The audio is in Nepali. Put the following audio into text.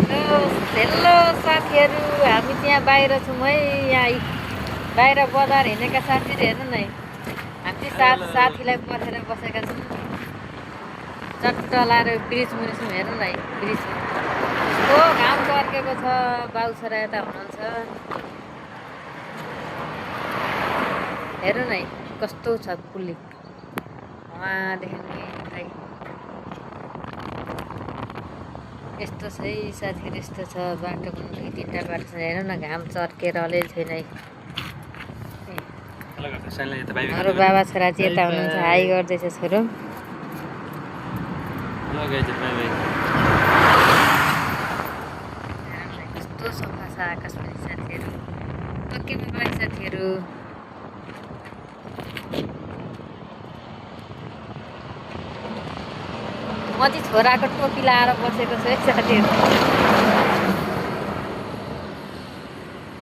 हेलो साथीहरू, हामी चाहिँ बाहिर छौँ है। यहाँ बाहिर बजार हिँडेका साथीहरू हेर्नु न, हामी साथीलाई पर्खेर बसेका छौँ। चट्टलाएर ब्रिज मुनि छौँ, हेर्नु न ब्रिजमा कस्तो घाम चर्केको छ। बाउ छोरा यता हुनुहुन्छ, हेर्नु न कस्तो छ पुली उहाँदेखि यस्तो छ है साथीहरू, यस्तो छ बाटो पनि 2-3टा बाटो छ। हेर्नु न घाम चर्केर अलिअलि छैन है। अरू बाबा छोरा चाहिँ यता हुनुहुन्छ, हाई गर्दैछ छोरो। कस्तो सफा छ आकाश पनि साथीहरू, टक्केमा बाई साथीहरू। म चाहिँ छोराको टोपी लाएर बसेको छु है साथीहरू।